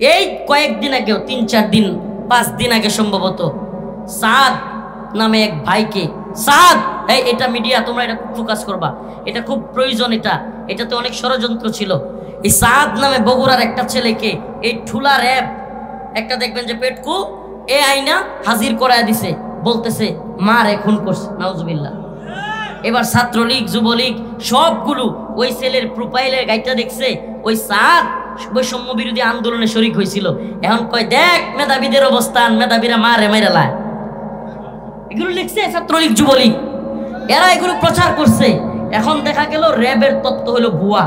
এই কয়েকদিন আগেও 3-4 দিন 5 দিন আগে সম্ভবত সাদ নামে এক ভাইকে সাদ এটা মিডিয়া তোমরা এটা ফোকাস করবা, এটা খুব প্রয়োজন, এটাতে অনেক ষড়যন্ত্র ছিল। এই সাদ নামে বগুড়ার একটা ছেলেকে এই ঠুলা র্যাব একটা দেখবেন যে পেটকু এ আইনা হাজির করায় দিছে, বলতেছে মার খুন করছে, নাউজুবিল্লাহ। এবার ছাত্রলীগ যুবলীগ সবগুলো ওই ছেলের প্রোফাইলের গাইডটা দেখছে, ওই সাদ বৈষম্য বিরোধী আন্দোলনে শরিক হয়েছিল। এখন কয় দেখ মেধাবীদের অবস্থান, মেধাবীরা মারে মেরালায়, এগুলো লিখছে ছাত্রলীগ যুবলীগ, এরা এগুলো প্রচার করছে। এখন দেখা গেল র্যাবের তত্ত্ব হলো ভুয়া।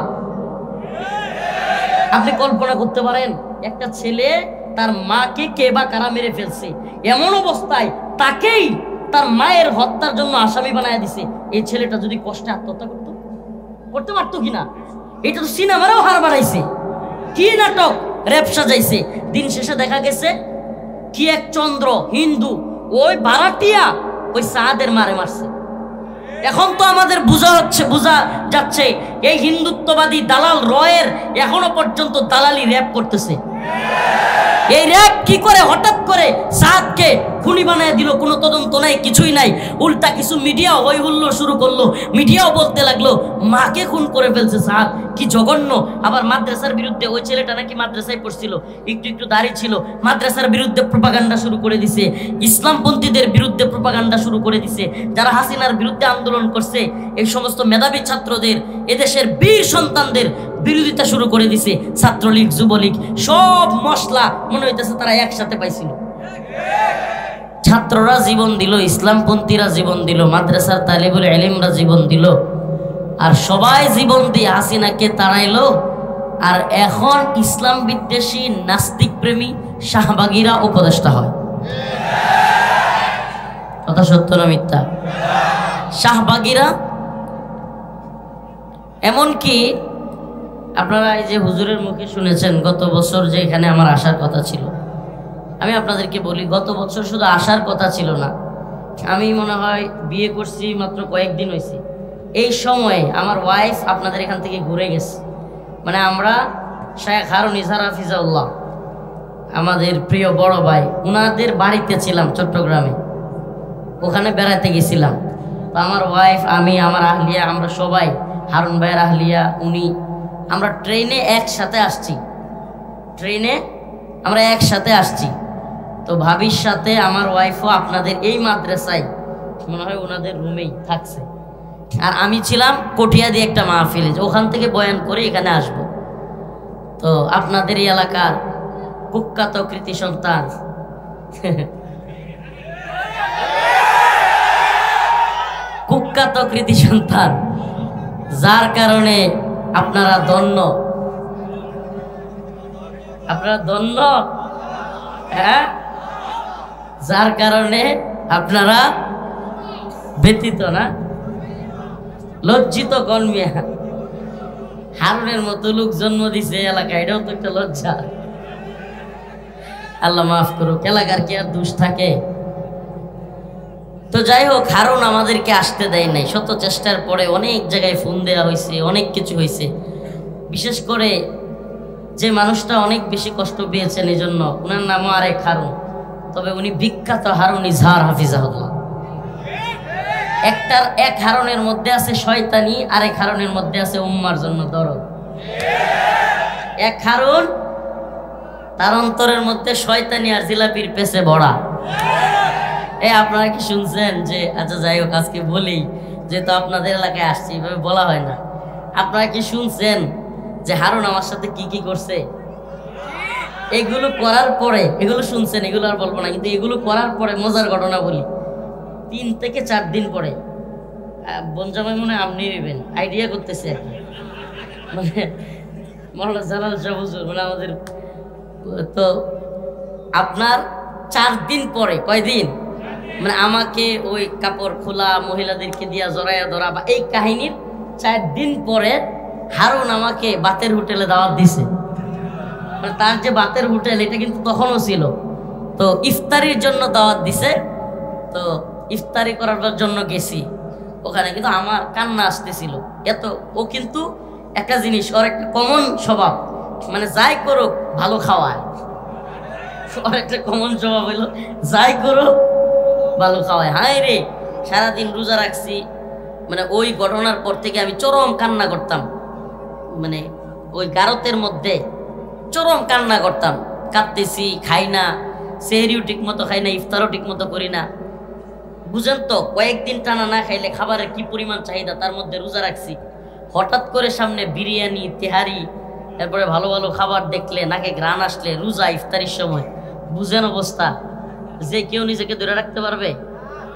আপনি কল্পনা করতে পারেন একটা ছেলে তার মাকে কে বা কারা মেরে ফেলছে, এমন অবস্থায় তাকেই তার মায়ের হত্যার জন্য আসামি বানায় দিছে। এই ছেলেটা যদি কষ্টে আত্মহত্যা করতে পারতো কিনা? এটা তো সিনেমারও হার বাড়াইছে, কি নাটক র্যাব সাজাইছে। দিন শেষে দেখা গেছে কি এক চন্দ্র হিন্দু ওই ভাড়াটিয়া ওই সাদের মারছে। এখন তো আমাদের বোঝা যাচ্ছে এই হিন্দুত্ববাদী দালাল রয়ের এখনো পর্যন্ত দালালি র্যাব করতেছে। এই র্যাব কি করে হঠাৎ করে সাদকে খুনি বানায় দিল? কোনো তদন্ত নাই, কিছুই নাই, উল্টা কিছু মিডিয়া হই হুল্লোড় শুরু করলো। মিডিয়াও বলতে লাগলো মাকে খুন করে ফেলছে সাদ, কি জঘন্য। আবার মাদ্রাসার বিরুদ্ধে, ওই ছেলেটা নাকি মাদ্রাসায় পড়ছিল, একটু দাড়ি ছিল, মাদ্রাসার বিরুদ্ধে প্রোপাগান্ডা শুরু করে দিছে, ইসলামপন্থীদের বিরুদ্ধে প্রোপাগান্ডা শুরু করে দিছে। যারা হাসিনার বিরুদ্ধে আন্দোলন করছে এই সমস্ত মেধাবী ছাত্রদের, এদেশের বীর সন্তানদের বিরোধিতা শুরু করে দিছে ছাত্রলীগ যুবলীগ। সব মশলা মনে হইতেছে তারা একসাথে পাইছিল। ছাত্ররা জীবন দিল, ইসলামপন্থীরা জীবন দিল, মাদ্রাসার তালিবুল ইলমরা জীবন দিল, আর সবাই জীবন দিয়ে হাসিনাকে তাড়াইলো। আর এখন ইসলাম বিদ্বেষী নাস্তিক প্রেমী শাহবাগীরা উপদেষ্টা হয়। কথা সত্য না মিথ্যা? শাহবাগীরা এমনকি আপনারা এই যে হুজুরের মুখে শুনেছেন গত বছর যে এখানে আমার আসার কথা ছিল, আমি আপনাদেরকে বলি গত বছর শুধু আসার কথা ছিল না, আমি মনে হয় বিয়ে করছি মাত্র কয়েকদিন হয়েছে, এই সময়ে আমার ওয়াইফ আপনাদের এখান থেকে ঘুরে গেছে। মানে আমরা শেখ হারুন ইজহার হাফিজাউল্লাহ আমাদের প্রিয় বড় ভাই, ওনাদের বাড়িতে ছিলাম চট্টগ্রামে, ওখানে বেড়াতে গেছিলাম। তো আমার ওয়াইফ, আমি, আমার আহলিয়া, আমরা সবাই, হারুন ভাইয়ের আহলিয়া, উনি, আমরা ট্রেনে একসাথে আসছি। তো ভাবির সাথে আমার ওয়াইফও আপনাদের এই মাদ্রাসায় মনে হয় ওনাদের রুমেই থাকছে, আর আমি ছিলাম কটিয়াদি একটা মাহফিলে, ওখান থেকে বয়ান করে এখানে আসব। তো আপনাদের এই এলাকার কুখ্যাত কৃতি সন্তান যার কারণে আপনারা ধন্য, হ্যাঁ, যার কারণে আপনারা ব্যতীত না, লজ্জিত কর্মিয়া। হারুনের মতো লোক জন্ম দিছে এলাকায়, এটাও তো একটা লজ্জা। আল্লাহ মাফ করুক, এলাকার কি আর দোষ থাকে? তো যাই হোক, হারুন আমাদেরকে আসতে দেয় নাই। শত চেষ্টার পরে অনেক জায়গায় ফোন দেওয়া হয়েছে, অনেক কিছু হয়েছে। বিশেষ করে যে মানুষটা অনেক বেশি কষ্ট পেয়েছেন এই জন্য, ওনার নামও আরেক হারুন, তবে উনি বিখ্যাত হারুন ইজহার হাফিজাহুল্লাহ। এক হারুনের মধ্যে আছে শয়তানি, আরেক হারুনের মধ্যে আছে উম্মার জন্য দরদ। এক হারুন তার অন্তরের মধ্যে শয়তানি আর জিলাপির পেছে ভরা। আপনারা কি শুনছেন যে, আচ্ছা যাই হোক, আজকে বলি যেহেতু আপনাদের এলাকায় আসছি, এভাবে বলা হয় না। আপনারা কি শুনছেন যে হারুন আমার সাথে কি কি করছে? এগুলো করার পরে, এগুলো শুনছেন, এগুলো আর বলবো না, কিন্তু এগুলো করার পরে মজার ঘটনা বলি। 3 থেকে 4 দিন পরে বনজামাই মনে আপনি নেবেন আইডিয়া করতেছে আর কি, মানে মৌলানা জালাল শাহ হুজুর, মানে আমাদের, তো আপনার 4 দিন পরে, কয়দিন, মানে আমাকে ওই কাপড় খোলা মহিলাদেরকে দিয়া জড়াইয়া ধরা বা এই কাহিনীর 4 দিন পরে হারুন আমাকে বাতের হোটেলে দাওয়াত দিছে। মানে তার যে বাতের হোটেল এটা কিন্তু তখনও ছিল, তো ইফতারির জন্য দাওয়াত দিছে। তো ইফতারি করার জন্য গেছি ওখানে, কিন্তু আমার কান্না আসতেছিল এত। ও কিন্তু একটা জিনিস, ওর একটা কমন স্বভাব, মানে যাই করুক ভালো খাওয়ায়। সবার একটা কমন স্বভাব হইল যাই করো ভালো খাওয়ায়। হায় রে, সারাদিন রোজা রাখছি, মানে ওই ঘটনার পর থেকে আমি চরম কান্না করতাম, মানে ওই গারতের মধ্যে চরম কান্না করতাম, কাঁদতেছি, খাই না, সেহরিও ঠিক মতো খাই না, ইফতারও ঠিক মতো করি না। বুঝেন তো, কয়েকদিন টানা না খাইলে খাবারের কি পরিমাণ চাহিদা, তার মধ্যে রোজা রাখছি। হঠাৎ করে সামনে বিরিয়ানি, তেহারি, এরপরে ভালো ভালো খাবার দেখলে, নাকে ঘ্রাণ আসলে, রোজা ইফতারির সময়, বুঝেন অবস্থা, যে কেউ নিজেকে ধরে রাখতে পারবে?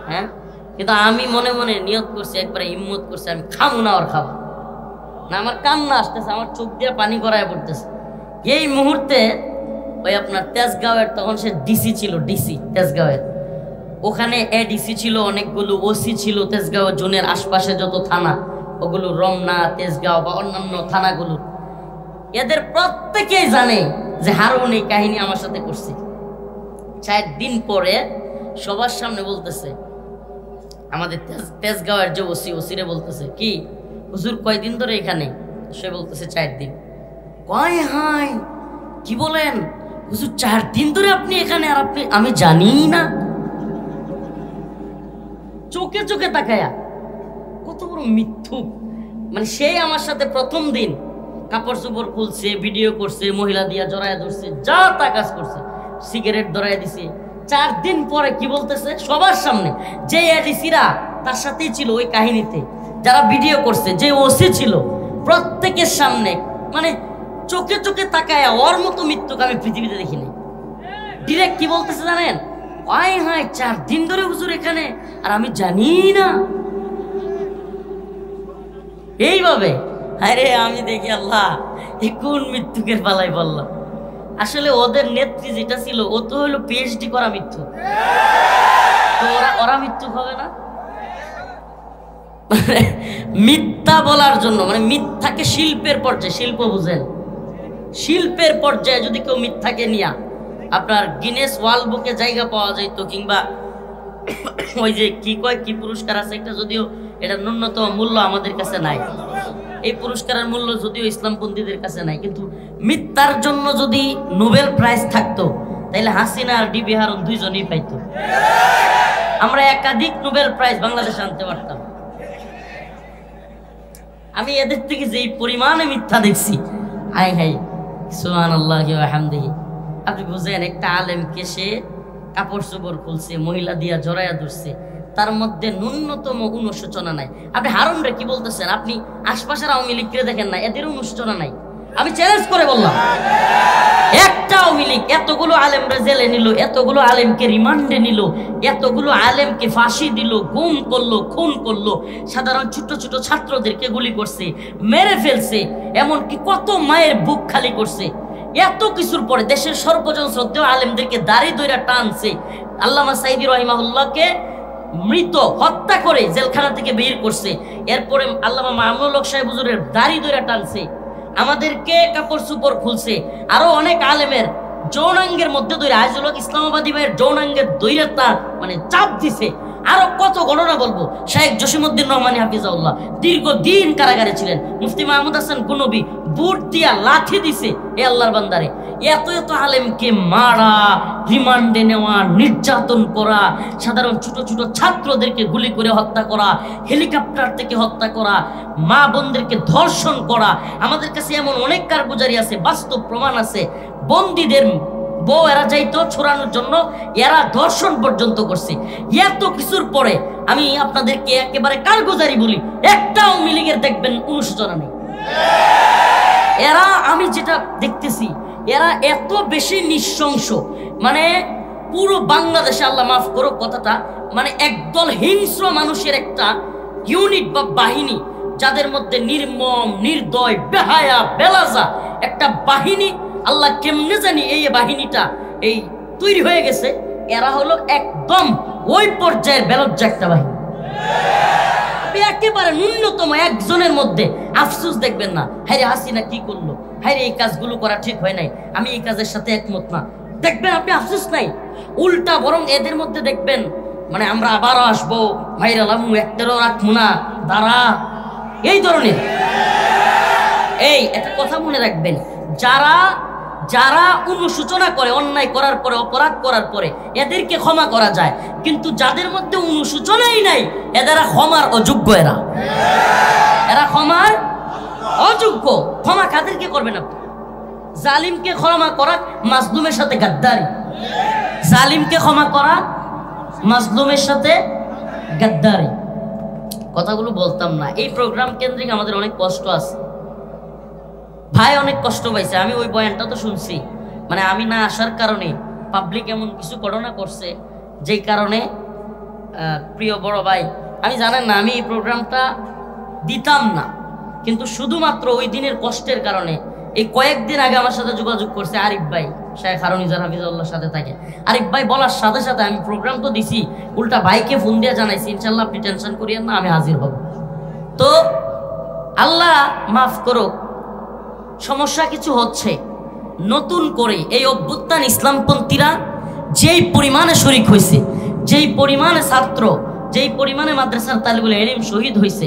হ্যাঁ, কিন্তু আমি মনে মনে নিয়ত করছি, একবারে হিম্মত করছি, আমি খামু না আর খাবো না। আমার কান্না আসতেছে, আমার চোখ দিয়ে পানি গড়ায় পড়তেছে। এই মুহূর্তে ওই আপনার তেজগাঁওয়ের, তখন সে ডিসি ছিল, ডিসি তেজগাঁওয়ের, ওখানে এডিসি ছিল, অনেকগুলো ওসি ছিল তেজগাঁও জোনের আশপাশে যত থানা, ওগুলো রমনা, তেজগাঁও বা অন্যান্য থানাগুলো, এদের প্রত্যেকেই জানে যে হারুন এই কাহিনী আমার সাথে করছে। 4 দিন পরে সবার সামনে বলতেছে, আমাদের তেজগাঁওয়ের যে ওসিরে বলতেছে, কি হুজুর কয়দিন ধরে এখানে? সে বলতেছে 4 দিন। কয় হাই, কি বলেন হুজুর, 4 দিন ধরে আপনি এখানে? আর আপনি, আমি জানি না। চোখে চোখে তাকায়া, কত বড় মিথ্যুক। মানে সেই আমার সাথে প্রথম দিন কাপড় চোপড় খুলছে, ভিডিও করছে, মহিলা দিয়া জড়ায় ধরছে, যা তা কাজ করছে, সিগারেট ধরায় দিছে। 4 দিন পরে কি বলতেছে সবার সামনে, যে এডিসিরা তার সাথেই ছিল ওই কাহিনীতে, যারা ভিডিও করছে, যে ওসি ছিল, প্রত্যেকের সামনে, মানে চোখে চোখে তাকায়া, ওর মতো মৃত্যুক আমি পৃথিবীতে দেখিনি। ডিরেক্ট কি বলতেছে জানেন? আয় হায়, 4 দিন ধরে হুজুর এখানে, আর আমি জানি না। এইভাবে আরে আমি দেখি আল্লাহ, এই কোন মৃত্যুকের পালাই বললাম। আসলে ওদের নেত্রী যেটা ছিল, ও তো হলো পিএইচডি করা মৃত্যু, তো ওরা মৃত্যু হবে না? মিথ্যা বলার জন্য, মানে মিথ্যাকে শিল্পের পর্যায়ে, শিল্প বুঝেন, শিল্পের পর্যায়ে যদি কেউ মিথ্যাকে নিয়া আপনার গিনেস ওয়ার্ল্ড বুকে জায়গা পাওয়া যেত, কিংবা ওই যে কি কয়, কি পুরস্কার আছে একটা, যদিও এটা ন্যূনতম মূল্য আমাদের কাছে নাই, এই পুরস্কারের মূল্য যদিও ইসলামপন্থীদের কাছে নাই, কিন্তু মিথ্যার জন্য যদি নোবেল প্রাইজ থাকতো, তাহলে হাসিনা আর ডিবি হারুন দুইজনই পাইতো। আমরা একাধিক নোবেল প্রাইজ বাংলাদেশে আনতে পারতাম। আমি এদের থেকে যেই পরিমাণে মিথ্যা দেখছি, হাই হাই, সুবহানাল্লাহি ওয়া হামদিহি। আপনি বুঝেন, একটা আলেমকে সে কাপড় চোপড় খুলছে, মহিলা দিয়া জড়াইয়া ধরছে, তার মধ্যে ন্যূনতম অনুশোচনা নাই। আপনি হারুন রে কি বলতেছেন? আপনি আশপাশের আওয়ামী লীগকে দেখেন না, এদের অনুশোচনা নাই? আমি চ্যালেঞ্জ করে বললাম, একটা আওয়ামী লীগ এতগুলো আলেমরা জেলে নিল, এতগুলো আলেমকে রিমান্ডে নিল, এতগুলো আলেমকে ফাঁসি দিল, গুম করলো, খুন করলো, সাধারণ ছোট ছোট ছাত্রদেরকে গুলি করছে, মেরে ফেলছে, এমনকি কত মায়ের বুক খালি করছে। এত কিছুর পরে দেশের সর্বজন শ্রদ্ধেয় আলেমদেরকে দাড়ি দইরা টানছে, আল্লামা সাঈদী রাহিমাহুল্লাহকে মৃত হত্যা করে জেলখানা থেকে বের করছে, এরপরে আল্লামা মামুনুল হক সাহেব হুজুরের দাড়ি দইরা টানছে, আমাদেরকে কাপড় চোপড় খুলছে, আরো অনেক আলেমের যৌনাঙ্গের মধ্যে দইরা, আইজুল হক ইসলামাবাদী ভাইয়ের যৌনাঙ্গের দইরা তা মানে চাপ দিছে। আরো কত ঘটনা বলবো। শেখ জসিমউদ্দিন রহমানী হাফিজাউল্লাহ দীর্ঘদিন কারাগারে ছিলেন। মুফতি মাহমুদ হাসান গুনবী বুট দিয়া লাথি দিছে এ আল্লাহর বান্দারে। এত এত আলেমকে মারা, রিমান্ডে নেওয়া, নির্যাতন করা, সাধারণ ছোট ছোট ছাত্রদেরকে গুলি করে হত্যা করা, হেলিকপ্টার থেকে হত্যা করা, মা বোনদেরকে ধর্ষণ করা। আমাদের কাছে এমন অনেক কারগুজারি আছে, বাস্তব প্রমাণ আছে। বন্দীদের বউ এরা যাইতো ছড়ানোর জন্য, এরা ধর্ষণ পর্যন্ত করছে। এত কিছুর পরে আমি আপনাদেরকে একেবারে কারগুজারি বলি, একটা আওয়ামী লীগের দেখবেন অনুশোচনা নেই। এরা, আমি যেটা দেখতেছি, এরা এত বেশি নৃশংস, মানে পুরো বাংলাদেশে, আল্লাহ মাফ করো কথাটা, মানে একদল হিংস্র মানুষের একটা ইউনিট বা বাহিনী, যাদের মধ্যে নির্মম, নির্দয়, বেহায়া, বেলাজা একটা বাহিনী। আল্লাহ কেমনে জানি এই বাহিনীটা এই তৈরি হয়ে গেছে। এরা হলো একদম ওই পর্যায়ের বেলজ্জা একটা বাহিনী। একেবারে ন্যূনতম একজনের মধ্যে আফসোস দেখবেন না, হ্যাঁ রে হাসিনা কি করলো, হ্যাঁ রে এই কাজগুলো করা ঠিক হয় নাই, আমি এই কাজের সাথে একমত না, দেখবেন আপনি আফসোস নাই। উল্টা বরং এদের মধ্যে দেখবেন, মানে আমরা আবারও আসবো, ভাইরা লামু একটারও রাখবো না, দাঁড়া, এই ধরনের। এই একটা কথা মনে রাখবেন, যারা যারা অনুশোচনা করে অন্যায় করার পরে, অপরাধ করার পরে, এদেরকে ক্ষমা করা যায়, কিন্তু যাদের মধ্যে অনুশোচনাই নাই এরা ক্ষমার অযোগ্য। এরা ক্ষমার অযোগ্য। ক্ষমা কাদেরকে করবেন আপনি? জালিমকে ক্ষমা করা মাজলুমের সাথে গাদ্দারি। জালিমকে ক্ষমা করা মাজলুমের সাথে গাদ্দারি। কথাগুলো বলতাম না, এই প্রোগ্রাম কেন্দ্রিক আমাদের অনেক কষ্ট আছে। ভাই অনেক কষ্ট পাইছে, আমি ওই বয়ানটা তো শুনছি। মানে আমি না আসার কারণে পাবলিক এমন কিছু ঘটনা করছে যেই কারণে প্রিয় বড় ভাই, আমি জানেন না আমি এই প্রোগ্রামটা দিতাম না, কিন্তু শুধুমাত্র ওই দিনের কষ্টের কারণে এই কয়েকদিন আগে আমার সাথে যোগাযোগ করছে আরিফ ভাই, শেখ হারুনিজার হাফিজুল্লাহর সাথে থাকে। আরিফ ভাই বলার সাথে সাথে আমি প্রোগ্রাম তো দিছি, উল্টা ভাইকে ফোন দিয়ে জানাইছি ইনশাল্লাহ আপনি টেনশন করিয়েন না, আমি হাজির হব। তো আল্লাহ মাফ করুক, সমস্যা কিছু হচ্ছে। নতুন করে এই অভ্যুত্থান ইসলামপন্থীরা যেই পরিমাণে শরিক হয়েছে, যেই পরিমাণে ছাত্র, যেই পরিমাণে মাদ্রাসার তালিবুল ইলম শহীদ হয়েছে,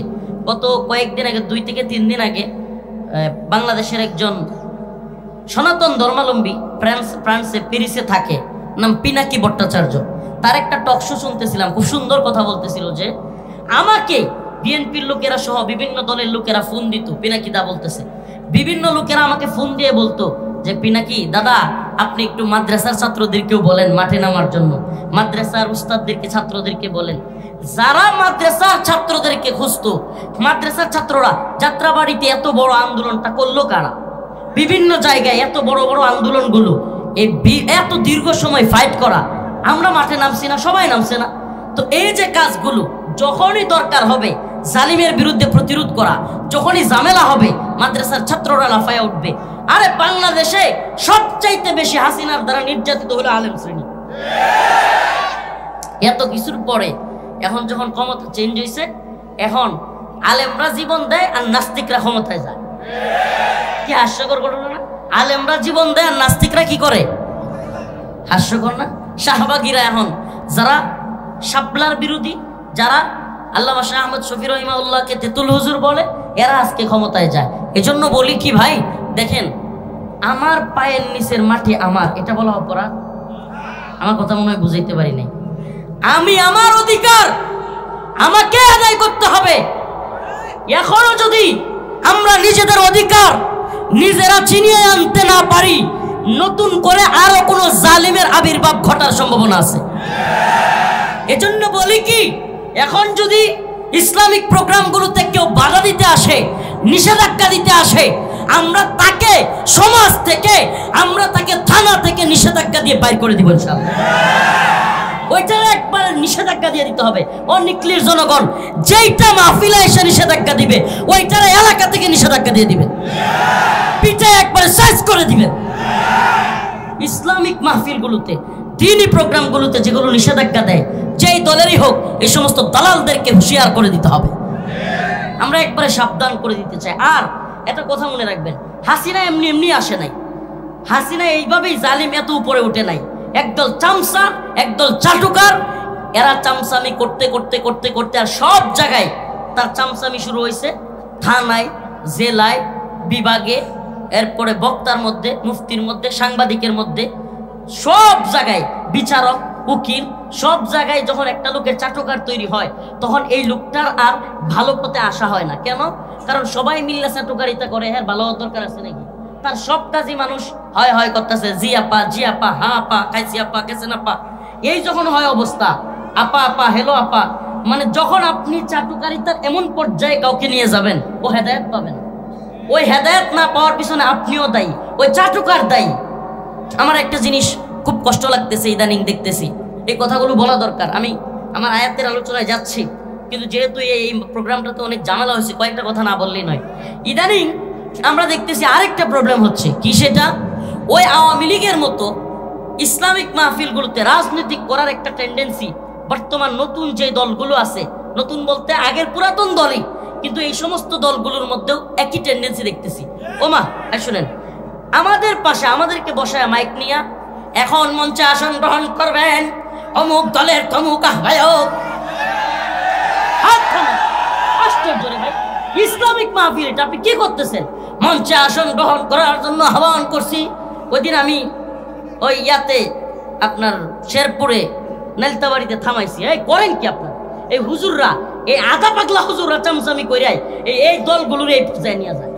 গত কয়েকদিন আগে 2 থেকে 3 দিন আগে বাংলাদেশের একজন সনাতন ধর্মাবলম্বী ফ্রান্সে প্যারিসে থাকে, নাম পিনাকি ভট্টাচার্য, তার একটা টকশো শুনতেছিলাম, খুব সুন্দর কথা বলতেছিল যে আমাকে বিএনপির লোকেরা সহ বিভিন্ন দলের লোকেরা ফোন দিত। পিনাকি দা বলতেছে বিভিন্ন লোকেরা আমাকে ফোন দিয়ে বলতো যে পিনাকি দাদা আপনি একটু মাদ্রাসার ছাত্রদেরকেও বলেন মাঠে নামার জন্য, মাদ্রাসার উস্তাদদেরকে ছাত্রদেরকে বলেন। যারা মাদ্রাসার ছাত্রদেরকে খুঁজতো, মাদ্রাসার ছাত্ররা যাত্রাবাড়িতে এত বড় আন্দোলনটা করলো কারা? বিভিন্ন জায়গায় এত বড় বড় আন্দোলনগুলো, এই এত দীর্ঘ সময় ফাইট করা, আমরা মাঠে নামছি না? সবাই নামছে না? তো এই যে কাজগুলো যখনই দরকার হবে জালিমের বিরুদ্ধে প্রতিরোধ করা, যখনই ঝামেলা হবে মাদ্রাসার ছাত্ররা লাফায়া উঠবে। আরে বাংলাদেশে সবচাইতে বেশি হাসিনার দ্বারা নির্যাতিত হলো আলেম শ্রেণী। এত কিছুর পরে এখন যখন ক্ষমতা চেঞ্জ হয়েছে, এখন আলেমরা জীবন দেয় আর নাস্তিকরা ক্ষমতায় যায়। কি হাস্যকর ঘটনা না? আলেমরা জীবন দেয় আর নাস্তিকরা কি করে? হাস্যকর না? শাহবাগীরা এখন যারা শাপলার বিরোধী, যারা আল্লামা শাহ আহমদ শফি রহিমাউল্লাহকে তেতুল হুজুর বলে, এরা আজকে ক্ষমতায় যায়। এজন্য বলি কি ভাই, দেখেন আমার পায়ের নিচের মাটি আমার, এটা বলা অপরাধ? আমার কথা মনে হয় বুঝাইতে পারি নাই। আমি আমার অধিকার আমাকে আদায় করতে হবে। এখনো যদি আমরা নিজেদের অধিকার নিজেরা ছিনিয়ে আনতে না পারি, নতুন করে আরো কোনো জালিমের আবির্ভাব ঘটার সম্ভাবনা আছে। এজন্য বলি কি, এখন যদি ইসলামিক প্রোগ্রামগুলোতে কেউ বাধা দিতে আসে, নিষেধাজ্ঞা দিতে আসে, আমরা তাকে সমাজ থেকে, আমরা তাকে থানা থেকে নিষেধাজ্ঞা দিয়ে বাইর করে দিব ইনশাআল্লাহ। ওইটার একবার নিষেধাজ্ঞা দিয়ে দিতে হবে। ও নিকলির জনগণ যেইটা মাহফিলে এসে নিষেধাজ্ঞা দিবে, ওইটার এলাকা থেকে নিষেধাজ্ঞা দিয়ে দিবেন, পিঠে একবার সাইজ করে দিবেন। ইসলামিক মাহফিলগুলোতে, দ্বীনি প্রোগ্রামগুলোতে যেগুলো নিষেধাজ্ঞা দেয়, যেই দলেরই হোক, এই সমস্ত দালালদেরকে হুঁশিয়ার করে দিতে হবে। আমরা একবারে সাবধান করে দিতে চাই। আর একটা কথা মনে রাখবেন, হাসিনা এমনি এমনি আসে নাই। হাসিনা এইভাবেই জালিম এত উপরে উঠে নাই। একদল চামচা, একদল চাটুকার, এরা চামচামি করতে করতে করতে করতে আর সব জায়গায় তার চামচামি শুরু হয়েছে। থানায়, জেলায়, বিভাগে, এরপরে বক্তার মধ্যে, মুফতির মধ্যে, সাংবাদিকের মধ্যে, সব জায়গায় বিচারক, উকিল, সব জায়গায় যখন একটা লোকের চাটুকার তৈরি হয়, তখন এই লোকটার আর ভালো পথে আসা হয় না। কেন? কারণ সবাই মিললে চাটুকারিতা করে, হ্যাঁ ভালো হওয়ার দরকার আছে নাকি? তার সব কাজই মানুষ হয় হয় করতেছে, জি আপা, জি আপা, হা আপা, খাইছি আপা, কেছেন আপা, এই যখন হয় অবস্থা, আপা আপা, হেলো আপা, মানে যখন আপনি চাটুকারিতার এমন পর্যায়ে কাউকে নিয়ে যাবেন, ও হেদায়েত পাবেন। ওই হেদায়েত না পাওয়ার পিছনে আপনিও দায়ী, ওই চাটুকার দায়ী। আমার একটা জিনিস খুব কষ্ট লাগতেছে ইদানিং দেখতেছি, এই কথাগুলো বলা দরকার। আমি আমার আয়াতের আলোচনায় যাচ্ছি, কিন্তু যেহেতু এই প্রোগ্রামটাতে অনেক ঝামেলা হয়েছে, কয়েকটা কথা না বললেই নয়। ইদানিং আমরা দেখতেছি আরেকটা প্রবলেম হচ্ছে কি, সেটা ওই আওয়ামী লীগের মতো ইসলামিক মাহফিলগুলোতে রাজনীতি করার একটা টেন্ডেন্সি বর্তমান নতুন যে দলগুলো আছে, নতুন বলতে আগের পুরাতন দলই, কিন্তু এই সমস্ত দলগুলোর মধ্যেও একই টেন্ডেন্সি দেখতেছি। ওমা শুনেন, আমাদের পাশে আমাদেরকে বসায় মাইক নিয়ে এখন মঞ্চে আসন গ্রহণ করবেন অমুক দলের তমুক আহ্বায়ক। আশ্চর্য রে ভাই, ইসলামিক মাহফিল এটা আপনি কি করতেছেন? মঞ্চে আসন গ্রহণ করার জন্য আহ্বান করছি, ওই দিন আমি ওই ইয়াতে আপনার শেরপুরে নেলতাবাড়িতে থামাইছি। এই করেন কি আপনার এই হুজুররা, এই আধা পাগলা হুজুররা চামচামি করে এই দলগুলোর এই পর্যায়ে নিয়ে যায়।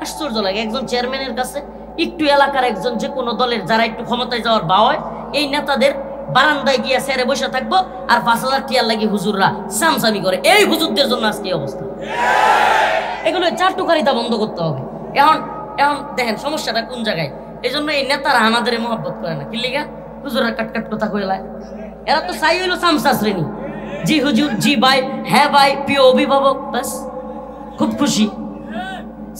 আশ্চর্য লাগে, একজন চেয়ারম্যানের কাছে একটু এলাকার একজন যে কোনো দলের যারা একটু ক্ষমতায় যাওয়ার বাওয়ায় এই নেতাদের বারান্দায় গিয়া সেরে বসে থাকবো আর 5,000 টিয়ার লাগি হুজুররা চামচামি করে। এই হুজুরদের জন্য আজকে অবস্থা। এগুলো চারটুকারিতা বন্ধ করতে হবে। এখন দেখেন সমস্যাটা কোন জায়গায়। এই জন্য এই নেতারা আমাদের মহব্বত করে না। কি লিগা? হুজুররা কাটকাট কথা কইলায়। এরা তো চাই হইলো চামচা শ্রেণী। জি হুজুর, জি ভাই, হ্যাঁ ভাই, প্রিয় অভিভাবক, ব্যাস খুব খুশি।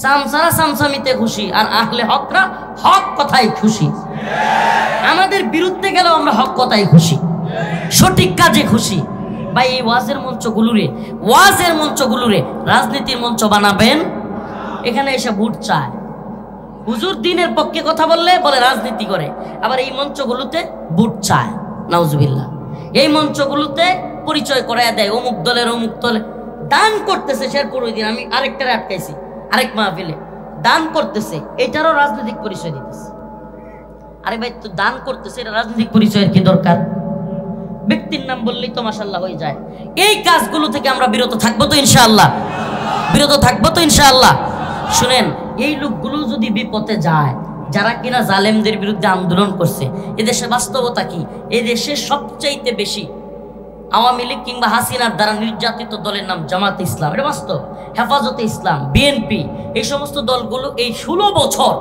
চামচারা চামচামিতে খুশি আর আহলে হকরা হক কথায় খুশি। আমাদের বিরুদ্ধে গেলেও আমরা হক কথায় খুশি, সঠিক কাজে খুশি। ভাই এই ওয়াজের মঞ্চগুলোরে রাজনীতির মঞ্চ বানাবেন। এখানে এসে ভোট চায়। হুজুর দিনের পক্ষে কথা বললে বলে রাজনীতি করে, আবার এই মঞ্চগুলোতে ভোট চায়। নাউজুবিল্লাহ। এই মঞ্চগুলোতে পরিচয় করায় দেয় অমুক দলের দান করতেছে। শেরপুর ওই দিন আমি আরেকটারে আটকাইছি, আরেক মাহফিলে দান করতেছে, এটারও রাজনৈতিক পরিচয় দিতেছে। আরে ভাই তো দান করতেছে, এটা রাজনৈতিক পরিচয়ের কি দরকার? ব্যক্তির নাম বললেই তো মাশাআল্লাহ হয়ে যায়। এই কাজগুলো থেকে আমরা বিরত থাকবো তো ইনশাআল্লাহ। শুনেন, এই লোকগুলো যদি বিপথে যায়, যারা কিনা জালেমদের বিরুদ্ধে আন্দোলন করছে, এদেশে বাস্তবতা কি? এদেশে সবচাইতে বেশি আওয়ামী লীগ কিংবা হাসিনার দ্বারা নির্যাতিত দলের নাম জামাত ইসলাম, এটা বাস্তব। হেফাজতে ইসলাম, বিএনপি, এই সমস্ত দলগুলো এই 16 বছর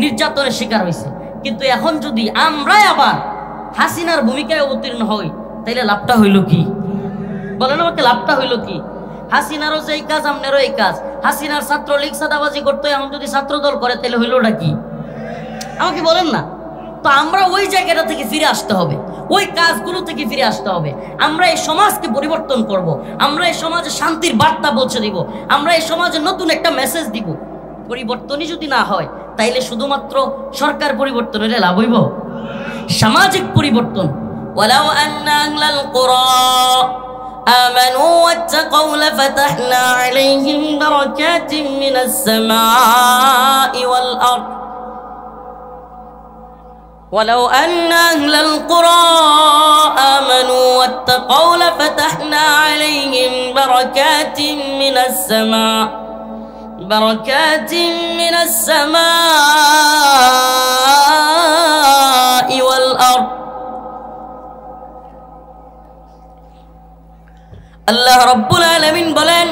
নির্যাতনের শিকার হয়েছে। কিন্তু এখন যদি আমরা আবার হাসিনার ভূমিকায় অবতীর্ণ হই, তাইলে লাভটা হইল কি? বলেন আমাকে, লাভটা হইল কি? হাসিনারও যেই কাজ, আপনারও এই কাজ। হাসিনার ছাত্রলীগ সাদাবাজি করতো, এখন যদি ছাত্র দল করে তাহলে হইলটা কি? আমাকে বলেন না। তো আমরা ওই জায়গাটা থেকে ফিরে আসতে হবে, ওই কাজগুলো থেকে ফিরে আসতে হবে। আমরা এই সমাজকে পরিবর্তন করব, আমরা এই সমাজে শান্তির বার্তা পৌঁছে দিব, আমরা এই সমাজে নতুন একটা মেসেজ দিব। পরিবর্তনই যদি না হয়, তাইলে শুধুমাত্র সরকার পরিবর্তন হলে লাভ হইব? সামাজিক পরিবর্তন। ওয়ালাউ আন্না আহলাল কুরা আমানু ওয়াত্তাকাউ লাফাতাহনা আলাইহিম বারাকাতিম মিনাস সামাই ওয়াল আরদ ولو أن أهل القرى آمنوا واتقوا لفتحنا عليهم بركات من السماء والأرض আল্লাহ রাব্বুল আলামিন বলেন,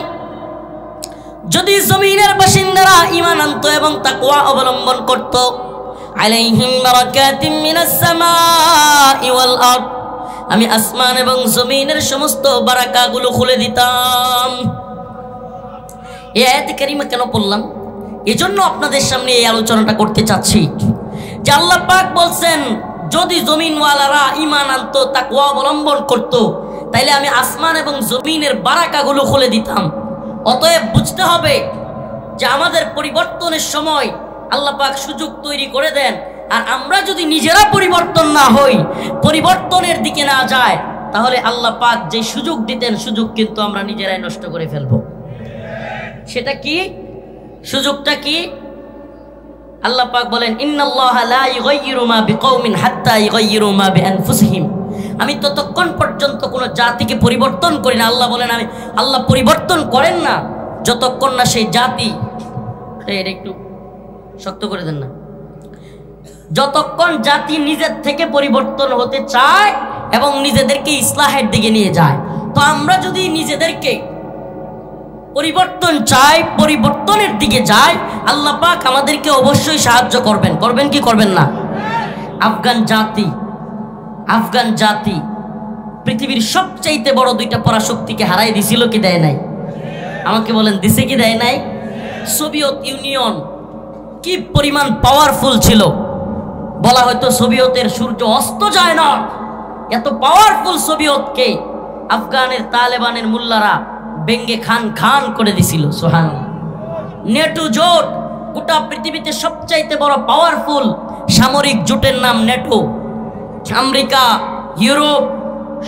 যদি জমিনের বাসিন্দারা ঈমান আনতো এবং তাকওয়া অবলম্বন করত, আলাইহিম বারাকাতিম মিনাস সামাই ওয়াল আরদ, আমি আসমান এবং জমিনের সমস্ত বারাকাগুলো খুলে দিতাম। এই আয়াতে কারিমা কেন পড়লাম? এজন্য আপনাদের সামনে এই আলোচনাটা করতে চাচ্ছি যে আল্লাহ পাক বলছেন, যদি জমিনওয়ালারা ঈমান আনতো, তাকওয়া অবলম্বন করত, তাইলে আমি আসমান এবং জমিনের বারাকাগুলো খুলে দিতাম। অতএব বুঝতে হবে যে আমাদের পরিবর্তনের সময় আল্লাহ পাক সুযোগ তৈরি করে দেন। আর আমরা যদি নিজেরা পরিবর্তন না হই, পরিবর্তনের দিকে না যায়, তাহলে আল্লাহ পাক যে সুযোগ দিতেন, সুযোগ কিন্তু আমরা নিজেরাই নষ্ট করে ফেলবো। সেটা কি? সুযোগটা কি? আল্লাহ পাক বলেন, ইন্নাল্লাহা লা ইউগাইয়িরু মা বিকওমিন হাত্তা ইউগাইয়িরু মা বিআনফুসিহিম। আমি ততক্ষণ পর্যন্ত কোনো জাতিকে পরিবর্তন করি না। আল্লাহ বলেন, আল্লাহ পরিবর্তন করেন না যতক্ষণ না সেই জাতি, এটা একটু শক্ত করে দেন না, যতক্ষণ জাতি নিজের থেকে পরিবর্তন হতে চায় এবং নিজেদেরকে ইসলাহের দিকে নিয়ে যায়। তো আমরা যদি নিজেদেরকে পরিবর্তন চাই, পরিবর্তনের দিকে যাই, আল্লাহ পাক আমাদেরকে অবশ্যই সাহায্য করবেন। করবেন কি করবেন না? আফগান জাতি পৃথিবীর সবচাইতে বড় 2টা পরাশক্তিকে হারাই দিছিল কি দেয় নাই? আমাকে বলেন, দিছে কি দেয় নাই? সোভিয়েত ইউনিয়ন কি পরিমাণ পাওয়ারফুল ছিল! বলা হয়তো সোভিয়েতের সূর্য অস্ত যায় না, এত পাওয়ারফুল সোভিয়েতকে আফগানের তালেবানের মুল্লারা বেঙ্গে খান করে দিছিল। সুবহানাল্লাহ। নেটো জোট, গোটা পৃথিবীতে সবচাইতে বড় পাওয়ারফুল সামরিক জোটের নাম নেটো। আমেরিকা, ইউরোপ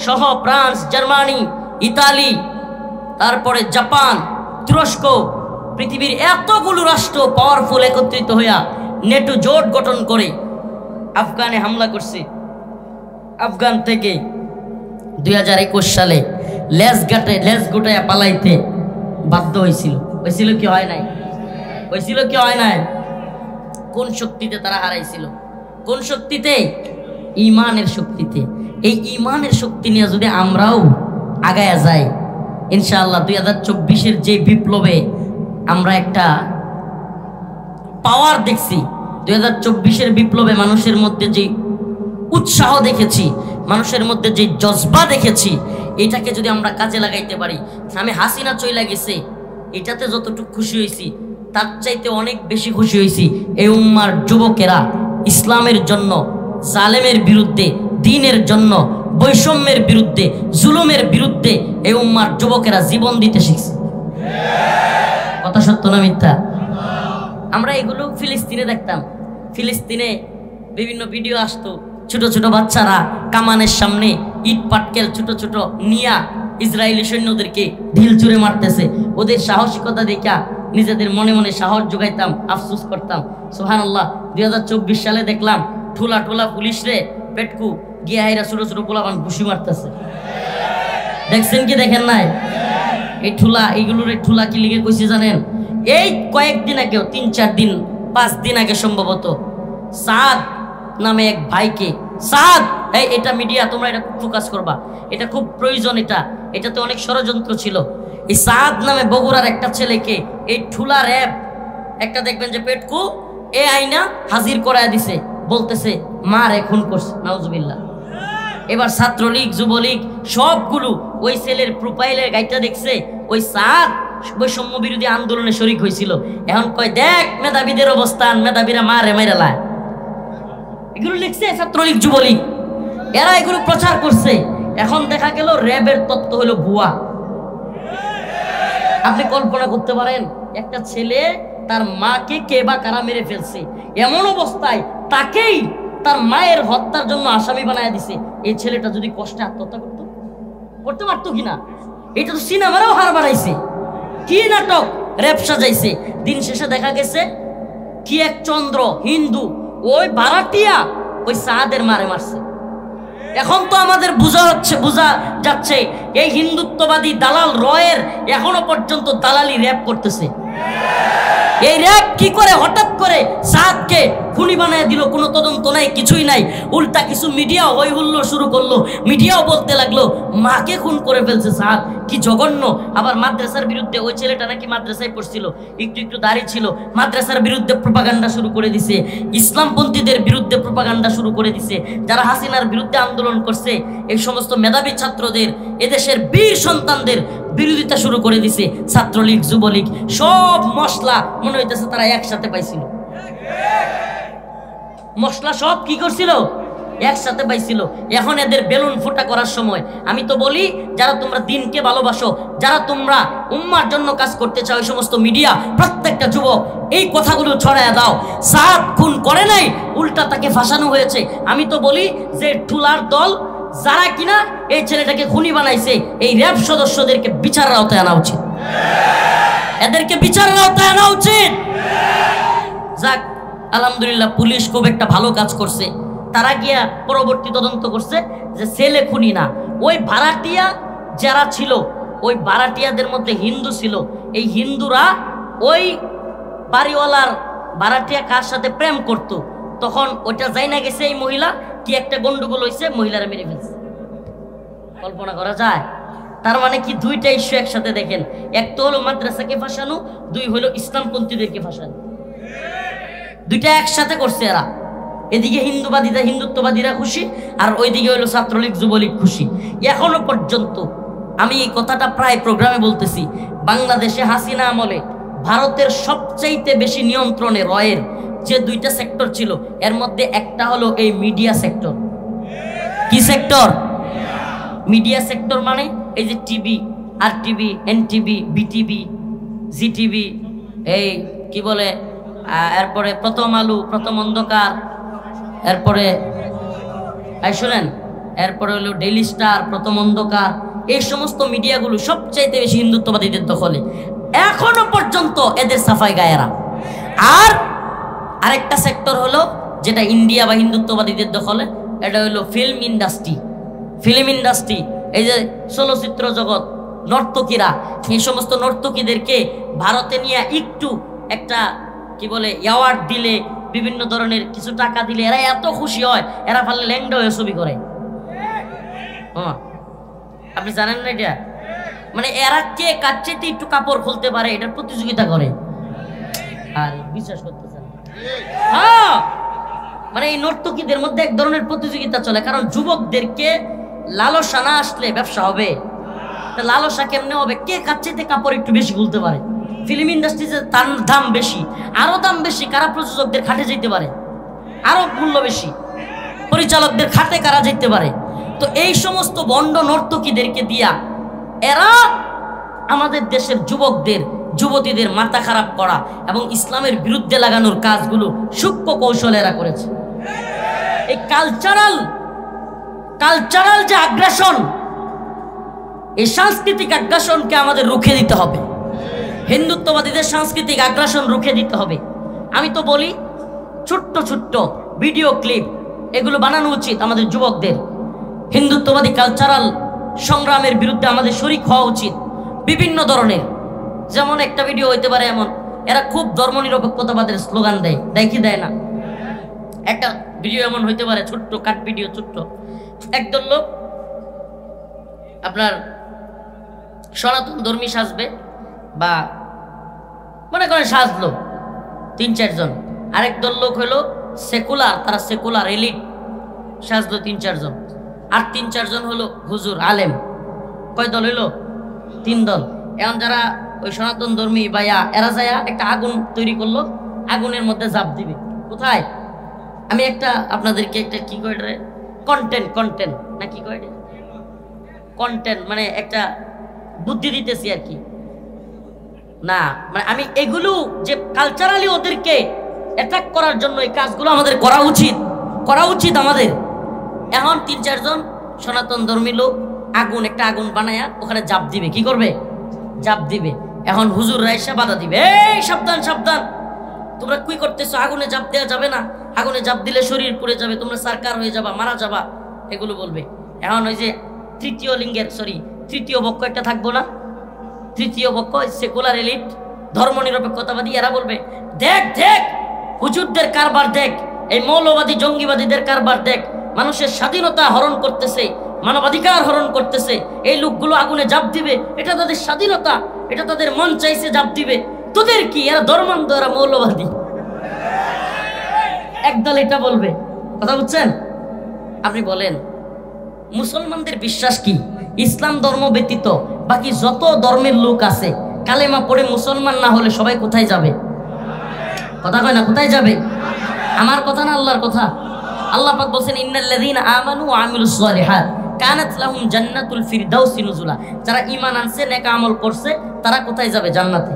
সহ ফ্রান্স, জার্মানি, ইতালি, তারপরে জাপান, তুরস্ক, পৃথিবীর এতগুলো রাষ্ট্র পাওয়ারফুল একত্রিত হইয়া নেটো জোট গঠন করে আফগানে হামলা করছে। আফগান থেকে 2021 সালে লেজ গুটায় পালাইতে বাধ্য হয়েছিল কি হয় নাই? হয়েছিল কি হয় নাই? কোন শক্তিতে তারা হারাইছিল? কোন শক্তিতে? ইমানের শক্তিতে। এই ইমানের শক্তি নিয়ে যদি আমরাও আগায়া যাই, ইনশাআল্লাহ 2024-এর যে বিপ্লবে আমরা একটা পাওয়ার দেখছি, 2024-এর বিপ্লবে মানুষের মধ্যে যে উৎসাহ দেখেছি, মানুষের মধ্যে যে জজবা দেখেছি, এটাকে যদি আমরা কাজে লাগাইতে পারি, আমি হাসিনা চইলা গেছে এটাতে যতটুকু খুশি হয়েছি তার চাইতে অনেক বেশি খুশি হয়েছি এই উম্মার যুবকেরা ইসলামের জন্য, জালেমের বিরুদ্ধে, দ্বীনের জন্য, বৈষম্যের বিরুদ্ধে, জুলুমের বিরুদ্ধে এই উম্মার যুবকেরা জীবন দিতে শিখছে। কথা সত্য না মিথ্যা? আমরা এগুলো ফিলিস্তিনে দেখতাম। ফিলিস্তিনে বিভিন্ন ভিডিও আসতো, ছোট ছোট বাচ্চারা কামানের সামনে ইট পাটকেল ছোট ছোট নিয়া ইসরায়েলি সৈন্যদেরকে ঢিল ছুঁড়ে মারতেছে। ওদের সাহসিকতা দেখা নিজেদের মনে মনে সাহস যোগাইতাম, আফসোস করতাম। সুবহানাল্লাহ, 2024 সালে দেখলাম ঠুলা ঠুলা পুলিশ রে পেটকু গিয়া হাইরা ছোট ছোট পোলাপান ঘুষি মারতেছে। দেখছেন কি দেখেন নাই? এই এইগুলোর ঠুলা কি লিখে কইছে জানেন? এই কয়েকদিন আগেও 3-4 দিন 5 দিন আগে সম্ভবত সাদ নামে এক ভাইকে, সাদ, এটা মিডিয়া তোমরা এটা ফোকাস করবা, এটা খুব প্রয়োজন, এটাতে অনেক ষড়যন্ত্র ছিল। এই সাদ নামে বগুড়ার একটা ছেলেকে এই ঠুলা র্যাব একটা দেখবেন যে পেটকু এ আইনা হাজির করায় দিছে, বলতেছে মারে খুন করছে, নাউজুবিল্লাহ। এবার ছাত্রলীগ, যুবলীগ সবগুলো ওই ছেলের প্রোফাইলের গাইটা দেখছে, ওই সাদ বৈষম্য বিরোধী আন্দোলনে শরিক হয়েছিল। এখন কয় দেখ মেধাবীদের অবস্থান, মেধাবীরা মারে মেরেলায়। এগুলো লিখছে ছাত্রলীগ, যুবলীগ, এরা এগুলো প্রচার করছে। এখন দেখা গেল র্যাবের তত্ত্ব হলো ভুয়া। আপনি কল্পনা করতে পারেন একটা ছেলে তার মাকে কে বা কারা মেরে ফেলছে, এমন অবস্থায় তাকেই তার মায়ের হত্যার জন্য আসামি বানায় দিছে। এই ছেলেটা যদি কষ্টে আত্মহত্যা করতে পারতো কিনা? এটা তো সিনেমারও হার বানাইছে, কি নাটক র্যাব সাজাইছে। দিন শেষে দেখা গেছে কি এক চন্দ্র হিন্দু ওই ভাড়াটিয়া ওই সাদের মারছে। এখন তো আমাদের বোঝা যাচ্ছে এই হিন্দুত্ববাদী দালাল রয়ের এখনো পর্যন্ত দালালি র্যাব করতেছে। এই র্যাব কি করে হঠাৎ করে সাদকে খুনি বানায় দিল? কোনো তদন্ত নাই, কিছুই নাই। উল্টা কিছু মিডিয়া হই হুল্লোড় শুরু করলো, মিডিয়াও বলতে লাগলো মাকে খুন করে ফেলছে সাদ, কি জঘন্য। আবার মাদ্রাসার বিরুদ্ধে, ওই ছেলেটা নাকি মাদ্রাসায় পড়ছিল, একটু দাঁড়িয়ে ছিল, মাদ্রাসার বিরুদ্ধে প্রোপাগান্ডা শুরু করে দিছে, ইসলামপন্থীদের বিরুদ্ধে প্রোপাগান্ডা শুরু করে দিছে। যারা হাসিনার বিরুদ্ধে আন্দোলন করছে এই সমস্ত মেধাবী ছাত্রদের, এদেশের বীর সন্তানদের বিরোধিতা শুরু করে দিছে ছাত্রলীগ, যুবলীগ। সব মশলা মনে হইতেছে তারা একসাথে পাইছিল, মশলা সব কি করছিল? একসাথে পাইছিল। এখন এদের বেলুন ফোটা করার সময়। আমি তো বলি যারা তোমরা দিনকে ভালোবাসো, যারা তোমরা উম্মার জন্য কাজ করতে চাও, এই সমস্ত মিডিয়া প্রত্যেকটা যুবক এই কথাগুলো ছড়ায় দাও। সাদ খুন করে নাই, উল্টা তাকে ফাঁসানো হয়েছে। আমি তো বলি যে ঠুলার দল যারা কিনা এই ছেলেটাকে খুনি বানাইছে, এই র্যাব সদস্যদেরকে বিচারের আওতায় আনা উচিত, এদেরকে বিচারের আওতায় আনা উচিত। যাক, আলহামদুলিল্লাহ পুলিশ খুব একটা ভালো কাজ করছে। তারা গিয়া পরবর্তী তদন্ত করছে যে ছেলে খুনি না, ওই ভাড়াটিয়া যারা ছিল, ওই ভাড়াটিয়াদের মধ্যে হিন্দু ছিল। এই হিন্দুরা ওই বাড়িওয়ালার ভাড়াটিয়া কার সাথে প্রেম করত, তখন ওইটা যাই না গেছে এই মহিলা কি একটা গন্ডগোল হয়েছে, মহিলারা মেরে ফেলছে। কল্পনা করা যায়? তার মানে কি দুইটা ইস্যু একসাথে দেখেন। এক তো হলো মাদ্রাসাকে ফাঁসানো, দুই হলো ইসলামপন্থীদেরকে ফাঁসানো, দুইটা একসাথে করছে এরা। এদিকে হিন্দুত্ববাদীরা খুশি, আর ওইদিকে হলো ছাত্রলীগ, যুবলীগ খুশি। এখনো পর্যন্ত আমি এই কথাটা প্রায় প্রোগ্রামে বলতেছি, বাংলাদেশে হাসিনা আমলে ভারতের সবচাইতে বেশি নিয়ন্ত্রণে রয়ের যে দুইটা সেক্টর ছিল, এর মধ্যে একটা হলো এই মিডিয়া সেক্টর। কি সেক্টর? মিডিয়া সেক্টর মানে এই যে টিভি, আর টিভি, এনটিভি, বিটিভি, জিটিভি, এই কি বলে, এরপরে প্রথম আলো, প্রথম অন্ধকার, এরপরে শুনেন, এরপরে হলো ডেইলি স্টার, প্রথম অন্ধকার, এই সমস্ত মিডিয়াগুলো সবচাইতে বেশি হিন্দুত্ববাদীদের দখলে। এখনো পর্যন্ত এদের সাফাই গায়েরা। আরেকটা সেক্টর হলো যেটা ইন্ডিয়া বা হিন্দুত্ববাদীদের দখলে, এটা হলো ফিল্ম ইন্ডাস্ট্রি। ফিল্ম ইন্ডাস্ট্রি, এই যে চলচ্চিত্র জগৎ, নর্তকীরা, এই সমস্ত নর্তকীদেরকে ভারতে নিয়ে একটু একটা কি বলে অ্যাওয়ার্ড দিলে, বিভিন্ন ধরনের কিছু টাকা দিলে এরা এত খুশি হয়, এরা পারলে ল্যাংডা হয়ে ছবি করে। হ্যাঁ, আপনি জানেন না এটা? মানে এরা কে কার চাইতে একটু কাপড় খুলতে পারে এটার প্রতিযোগিতা করে। আর বিশ্বাস করতেছেন? হ্যাঁ, মানে এই নর্তকীদের মধ্যে এক ধরনের প্রতিযোগিতা চলে, কারণ যুবকদেরকে লালসা না আসলে ব্যবসা হবে। লালসা কেমনে হবে? কে কার চাইতে কাপড় একটু বেশি খুলতে পারে। ফিল্ম ইন্ডাস্ট্রিতে তার দাম বেশি, আরো দাম বেশি কারা প্রযোজকদের খাটে যেতে পারে, আরো মূল্য বেশি পরিচালকদের খাটে কারা যেতে পারে। তো এই সমস্ত বন্ড নর্তকীদেরকে দিয়া এরা আমাদের দেশের যুবকদের, যুবতীদের মাথা খারাপ করা এবং ইসলামের বিরুদ্ধে লাগানোর কাজগুলো সূক্ষ্ম কৌশলে এরা করেছে। এই কালচারাল যে আগ্রাসন, এই সাংস্কৃতিক আগ্রাসনকে আমাদের রুখে দিতে হবে। হিন্দুত্ববাদীদের সাংস্কৃতিক আগ্রাসন রুখে দিতে হবে। আমি তো বলি ছোট্ট ছোট্ট ভিডিও ক্লিপ এগুলো বানানো উচিত আমাদের যুবকদের। হিন্দুত্ববাদী কালচারাল সংগ্রামের বিরুদ্ধে আমাদের শরিক হওয়া উচিত বিভিন্ন ধরনের। যেমন একটা ভিডিও হইতে পারে এমন, এরা খুব ধর্মনিরপেক্ষতাবাদের স্লোগান দেয়, কি দেয় না? একটা ভিডিও এমন হইতে পারে, ছোট্ট কাট ভিডিও, ছোট্ট একদল লোক আপনার সনাতন ধর্মী সাজবে, বা মনে করেন সাজলো ৩-৪ জন। আরেক দল লোক হলো সেকুলার, তারা সেকুলার এলিট সাজলো ৩-৪ জন। আর ৩-৪ জন হলো হুজুর আলেম। কয় দল হইলো? ৩ দল। এখন যারা ওই সনাতন ধর্মী ভাইয়া, এরা যায়া একটা আগুন তৈরি করলো, আগুনের মধ্যে ঝাঁপ দিবে। কোথায়? আমি একটা আপনাদেরকে একটা কি কয় কন্টেন্ট না কি কয়, কন্টেন্ট মানে একটা বুদ্ধি দিতেছি আর কি। না মানে আমি এগুলো যে কালচারালি ওদেরকে অ্যাট্রাক্ট করার জন্য এই কাজগুলো আমাদের করা উচিত আমাদের। এখন ৩-৪ জন সনাতন ধর্মী লোক একটা আগুন বানায়া ওখানে জাপ দিবে। কি করবে? জাপ দিবে। এখন হুজুর রাইসা বাধা দিবে, এই সাবধান সাবধান, তোমরা কি করতেছো? আগুনে জাপ দেওয়া যাবে না, আগুনে জাপ দিলে শরীর পুড়ে যাবে, তোমরা সারকার হয়ে যাবা, মারা যাবা, এগুলো বলবে। এখন ওই যে তৃতীয় পক্ষ একটা থাকবো না, তৃতীয় পক্ষ সেকুলার এলিট ধর্মনিরপেক্ষতাবাদী, এরা বলবে দেখ হুজুরদের কারবার দেখ, এই মৌলবাদী জঙ্গিবাদীদের কারবার দেখ, মানুষের স্বাধীনতা হরণ করতেছে, মানবাধিকার হরণ করতেছে, এই লোকগুলো আগুনে জাপ দিবে, এটা তাদের স্বাধীনতা, এটা তাদের মন চাইছে জাপ দিবে, তোদের কি? এরা ধর্মান্ধ, এরা মৌলবাদী। একদল এটা বলবে। কথা বুঝছেন? আপনি বলেন মুসলমানদের বিশ্বাস কি? ইসলাম ধর্ম ব্যতীত বাকি যত ধর্মের লোক আছে কালেমা পড়ে মুসলমান না হলে সবাই কোথায় যাবে? কথা কয় না, কোথায় যাবে? আমার কথা না আল্লাহর কথা। আল্লাহ পাক বলেন ইন্নাল্লাযীনা আমানু ওয়া আমিলুস সালিহাত কানাত লাহুম জান্নাতুল ফিরদাউসি নুজুলা। যারা ঈমান আনছে, নেক আমল করছে, তারা কোথায় যাবে? জান্নাতে।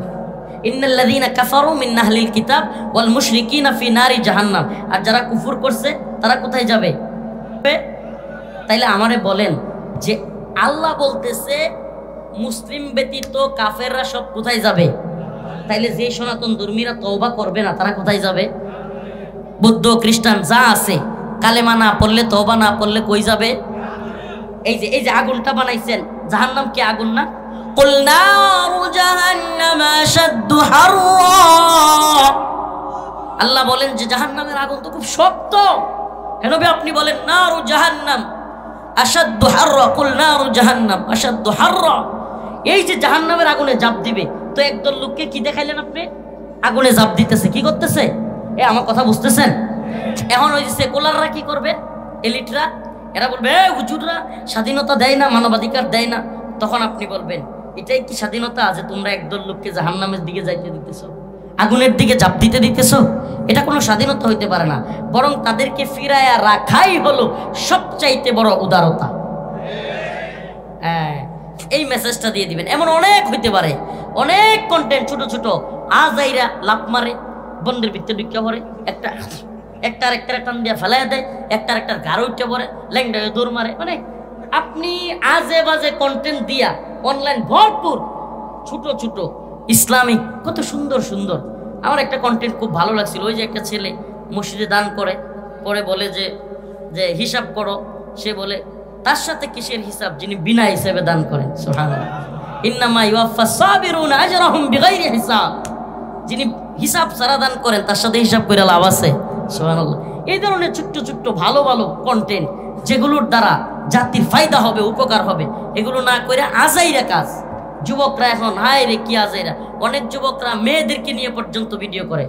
ইন্নাল্লাযীনা কাফারু মিন আহলিল কিতাব ওয়াল মুশরিকিনা ফি নারি জাহান্নাম। আর যারা কুফর করছে তারা কোথায় যাবে? তাইলে আমারে বলেন যে আল্লাহ বলতেছে মুসলিম ব্যতীত কাফেররা সব কোথায় যাবে? তাইলে যে সনাতন ধর্মীরা তওবা করবে না তারা কোথায় যাবে? বৌদ্ধ খ্রিস্টান যা আছে কালেমা না পড়লে, তওবা না পড়লে কই যাবে? এই যে আগুনটা বানাইছেন, জাহান্নাম কি আগুন না? কুল নারু জাহান্নাম আশাদ্দু হাররা। আল্লাহ বলেন যে জাহান্নামের আগুন তো খুব শক্ত। হে নবী আপনি বলেন নারু জাহান্নাম আশাদ্দু হাররা, কুল নারু জাহান্নাম আশাদ্দু হাররা। এই যে জাহান্নামের আগুনে জাপ দিবে, তো একদল লোককে কি দেখাইলেন আপনি? আগুনে জাপ দিতেছে, কি করতেছে? আমার কথা বুঝতেছেন? এখন ওই যে সেকুলাররা কি করবে? এলিটরা, এরা বলবে হুজুররা স্বাধীনতা দেয় না, মানবাধিকার দেয় না। তখন আপনি বলবেন এটাই কি স্বাধীনতা যে তোমরা একদল লোককে জাহান্নামের দিকে যাইতে দিতেছ, আগুনের দিকে জাপ দিতে দিতেছ? এটা কোনো স্বাধীনতা হইতে পারে না, বরং তাদেরকে ফিরায়া রাখাই হলো সবচাইতে বড় উদারতা। হ্যাঁ, এই মেসেজটা দিয়ে দিবেন। এমন অনেক হইতে পারে, অনেক কন্টেন্ট ছোট ছোট আজাইরা লাভ মারে, বন্ধের ভিতরে ঢুকে পড়ে, একটার টান দিয়া ফেলাই দেয়, একটার গাড়ো উঠে পড়ে, ল্যাংডা দৌড় মারে। মানে আপনি আজে বাজে কন্টেন্ট দিয়া অনলাইন ভরপুর ছোট ছোট ইসলামিক কত সুন্দর সুন্দর আমার একটা কন্টেন্ট খুব ভালো লাগছিল, ওই যে একটা ছেলে মসজিদে দান করে, পরে বলে যে যে হিসাব করো, সে বলে তার সাথে কিসের হিসাব, যিনি বিনা হিসাবে দান করেন। সুবহানাল্লাহ, ইন্নামা ইউয়াফাস সাবিরুনা আজরাহুম বিগাইরি হিসাব, যিনি হিসাব ছাড়া দান করেন তার সাথে হিসাব করে লাভ আছে। সুবহানাল্লাহ, এই ধরনের ছোট্ট ছোট্ট ভালো ভালো কন্টেন্ট যেগুলোর দ্বারা জাতির ফায়দা হবে, উপকার হবে, এগুলো না করে আজাইরা কাজ। যুবকরা এখন হায় রে কি আজাইরা, অনেক যুবকরা মেয়েদেরকে নিয়ে পর্যন্ত ভিডিও করে।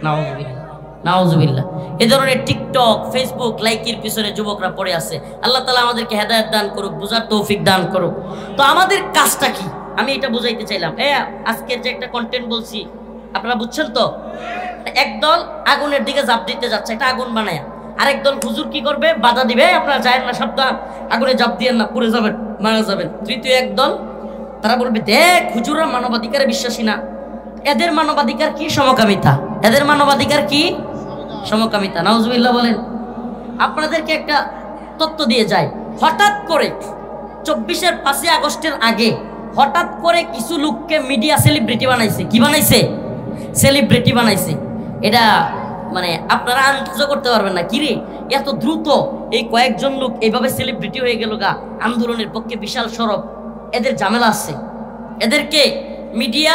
নাউজুবিল্লাহ, নাউজুবিল্লাহ। এ ধরনের টিকটক, ফেসবুক লাইকের পিছনে যুবকরা পড়ে আছে। আল্লাহ তাআলা আমাদেরকে হেদায়েত দান করুক, বুঝার তৌফিক দান করুক। তো আমাদের কাজটা কি, আমি এটা বুঝাইতে চাইলাম। আজকের যে একটা কন্টেন্ট বলছি আপনারা বুঝছেন তো? একদল আগুনের দিকে ঝাঁপ দিতে যাচ্ছে, একটা আগুন বানায়, আরেক দল হুজুর কি করবে, বাধা দিবে, আপনারা যায় না, সাবধান, আগুনে ঝাঁপ দিয়েন না, পুড়ে যাবেন, মারা যাবেন। তৃতীয় একদল তারা বলবে দেখ হুজুররা মানবাধিকারে বিশ্বাসী না, এদের মানবাধিকার কি সমকামিতা, এদের মানবাধিকার কি সমকামিতা। নাউজুবিল্লাহ বলেন। আপনাদেরকে একটা তথ্য দিয়ে যায়, হঠাৎ করে 24-এর 5 আগস্টের আগে হঠাৎ করে কিছু লোককে মিডিয়া সেলিব্রিটি বানাইছে। কি বানাইছে? সেলিব্রিটি বানাইছে। এটা মানে আপনারা আন্দাজ করতে পারবেন না, কিরে এত দ্রুত এই কয়েকজন লোক এইভাবে সেলিব্রিটি হয়ে গেল গা, আন্দোলনের পক্ষে বিশাল সরব। এদের ঝামেলা আছে, এদেরকে মিডিয়া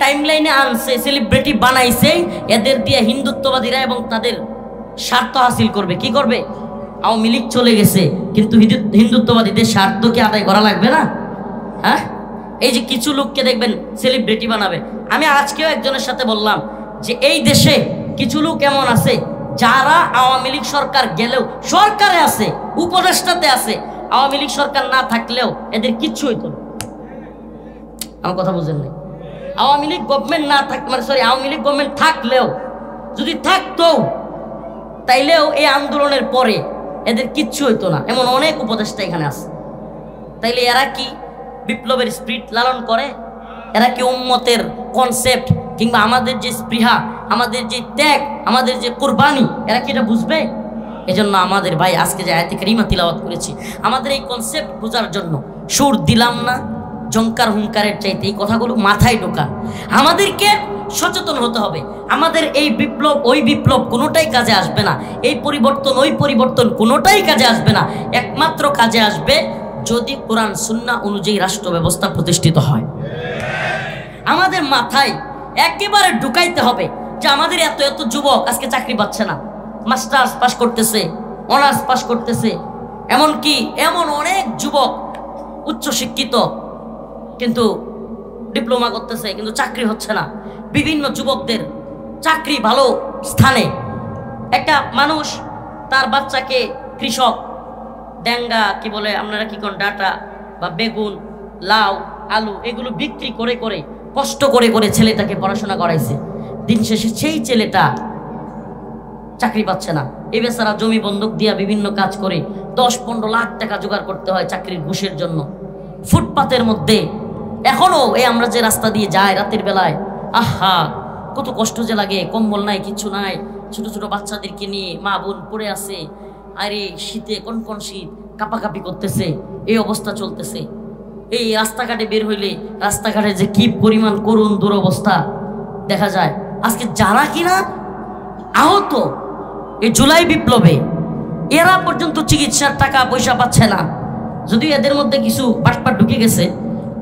টাইমলাইনে আনছে, সেলিব্রিটি বানাইছে, এদের দিয়ে হিন্দুত্ববাদীরা এবং তাদের স্বার্থ হাসিল করবে। কি করবে? আওয়ামী লীগ চলে গেছে, কিন্তু হিন্দুত্ববাদীদের স্বার্থ কি আদায় করা লাগবে না? হ্যাঁ, এই যে কিছু লোককে দেখবেন সেলিব্রিটি বানাবে। আমি আজকেও একজনের সাথে বললাম যে এই দেশে কিছু লোক এমন আছে যারা আওয়ামী লীগ সরকার গেলেও সরকারে আছে, উপদেষ্টাতে আছে, আওয়ামী লীগ সরকার না থাকলেও এদের কিচ্ছু হইতো না। আমার কথা বুঝেন নাই? আওয়ামী লীগ গভর্নমেন্ট না থাক, মানে সরি, আওয়ামী লীগ গভর্নমেন্ট থাকলেও, যদি থাকতো তাইলেও এই আন্দোলনের পরে এদের কিচ্ছু হইতো না, এমন অনেক উপদেষ্টা এখানে আছে। তাইলে এরা কি বিপ্লবের স্পিরিট লালন করে? এরা কি উম্মতের কনসেপ্ট কিংবা আমাদের যে স্পৃহা, আমাদের যে ত্যাগ, আমাদের যে কোরবানি, এরা কি এটা বুঝবে? এজন্য আমাদের ভাই আজকে যে আয়াতে কারিমা তিলাওয়াত করেছি, আমাদের এই কনসেপ্ট বোঝার জন্য সুর দিলাম না, জঙ্কার হুঙ্কারের চাইতে এই কথাগুলো মাথায় ঢোকা। আমাদেরকে সচেতন হতে হবে। আমাদের এই বিপ্লব ওই বিপ্লব কোনোটাই কাজে আসবে না, এই পরিবর্তন ওই পরিবর্তন কোনোটাই কাজে আসবে না। একমাত্র কাজে আসবে যদি কোরআন সুন্নাহ অনুযায়ী রাষ্ট্র ব্যবস্থা প্রতিষ্ঠিত হয়। আমাদের মাথায় একেবারে ঢুকাইতে হবে যে আমাদের এত এত যুবক আজকে চাকরি পাচ্ছে না, মাস্টার্স পাস করতেছে, অনার্স পাস করতেছে, এমনকি এমন অনেক যুবক উচ্চশিক্ষিত কিন্তু ডিপ্লোমা করতেছে কিন্তু চাকরি হচ্ছে না। বিভিন্ন যুবকদের চাকরি ভালো স্থানে, একটা মানুষ তার বাচ্চাকে কৃষক ড্যাঙ্গা কি বলে আপনারা কি কোন ডাটা বা বেগুন, লাউ, আলু এগুলো বিক্রি করে করে কষ্ট করে করে ছেলেটাকে পড়াশোনা করাইছে। দিন শেষে সেই ছেলেটা চাকরি পাচ্ছে না। এ বেচারা জমি বন্ধক দিয়া বিভিন্ন কাজ করে 10-15 লাখ টাকা জোগাড় করতে হয় চাকরির ঘুষের জন্য। ফুটপাতের মধ্যে এখনো আমরা যে রাস্তা দিয়ে যাই রাতের বেলায়, আহা কত কষ্ট যে লাগে, কম্বল নাই, কিচ্ছু নাই, ছোট ছোট বাচ্চাদেরকে নিয়ে মা বোন পড়ে আছে, আরে শীতে কনকন শীত, কাঁপাকাঁপি করতেছে, এই অবস্থা চলতেছে। এই রাস্তাঘাটে বের হইলে রাস্তাঘাটে যে কি পরিমাণ করুণ দুরবস্থা দেখা যায়। আজকে যারা কিনা আহত এই জুলাই বিপ্লবে, এরা পর্যন্ত চিকিৎসার টাকা পয়সা পাচ্ছে না। যদিও এদের মধ্যে কিছু পাটপাট ঢুকে গেছে,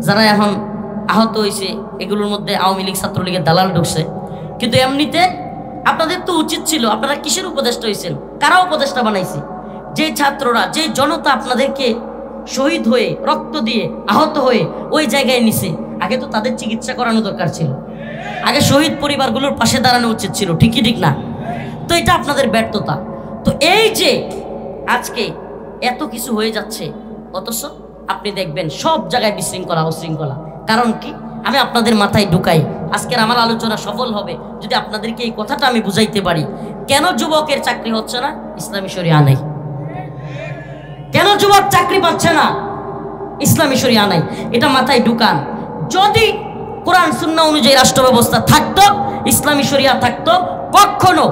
যারা এখন আহত হয়েছে এগুলোর মধ্যে আওয়ামী লীগ ছাত্রলীগের দালাল ঢুকছে। কিন্তু এমনিতে আপনাদের তো উচিত ছিল, আপনারা কিসের উপদেষ্টা হয়েছেন? কারা উপদেষ্টা বানাইছে? যে ছাত্ররা, যে জনতা আপনাদেরকে শহীদ হয়ে রক্ত দিয়ে আহত হয়ে ওই জায়গায় নিছে, আগে তো তাদের চিকিৎসা করানো দরকার ছিল, আগে শহীদ পরিবারগুলোর পাশে দাঁড়ানো উচিত ছিল, ঠিকই ঠিক না? তো এটা আপনাদের ব্যর্থতা। তো এই যে আজকে এত কিছু হয়ে যাচ্ছে, অথচ আপনি দেখবেন সব জায়গায় বিশৃঙ্খলা অশৃঙ্খলা। কারণ কি? আমি আপনাদের মাথায় ঢুকাই। আজকের আমার আলোচনা সফল হবে যদি আপনাদেরকে এই কথাটা আমি বুঝাইতে পারি। কেন যুবকের চাকরি হচ্ছে না? ইসলামী শরিয়া নাই। কেন যুবক চাকরি পাচ্ছে না? ইসলামী শরিয়া নাই। এটা মাথায় ঢুকান। যদি কোরআন সুন্নাহ অনুযায়ী রাষ্ট্র ব্যবস্থা থাকতো, ইসলামী শরিয়া থাকতো, কখনো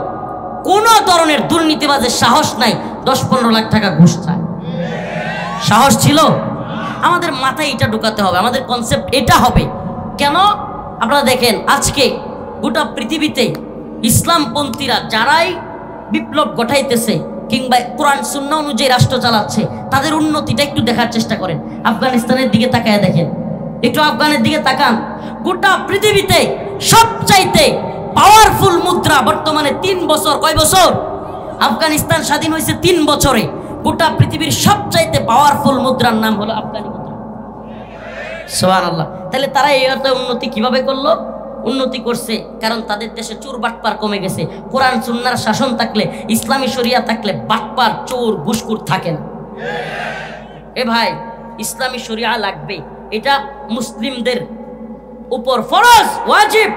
কোনো ধরনের দুর্নীতিবাজের সাহস নাই 10-15 লাখ টাকা ঘুষ চায়। সাহস ছিল? আমাদের মাথায় এটা ঢুকাতে হবে, আমাদের কনসেপ্ট এটা হবে। কেন? আপনারা দেখেন আজকে গোটা পৃথিবীতে ইসলামপন্থীরা যারাই বিপ্লব ঘটাইতেছে কিংবা কোরআন সুন্নাহ অনুযায়ী রাষ্ট্র চালাচ্ছে, তাদের উন্নতিটা একটু দেখার চেষ্টা করেন। আফগানিস্তানের দিকে তাকায় দেখেন, একটু আফগানের দিকে তাকান। গোটা পৃথিবীতে সবচাইতে পাওয়ারফুল মুদ্রা বর্তমানে 3 বছর, কয় বছর? আফগানিস্তান স্বাধীন হয়েছে 3 বছরে। গোটা পৃথিবীর সবচাইতে পাওয়ারফুল মুদ্রার নাম হলো আফগানি মুদ্রা। সুবহানাল্লাহ। তাহলে তারা এই উন্নতি কিভাবে করলো? উন্নতি করছে কারণ তাদের দেশে চোর বাটপার কমে গেছে। কোরআন সুন্নাহর শাসন থাকলে, ইসলামী শরিয়া থাকলে বাটপার, চোর, ঘুষখোর থাকে না। এ ভাই, ইসলামী শরিয়া লাগবে, এটা মুসলিমদের উপর ফরজ, ওয়াজিব,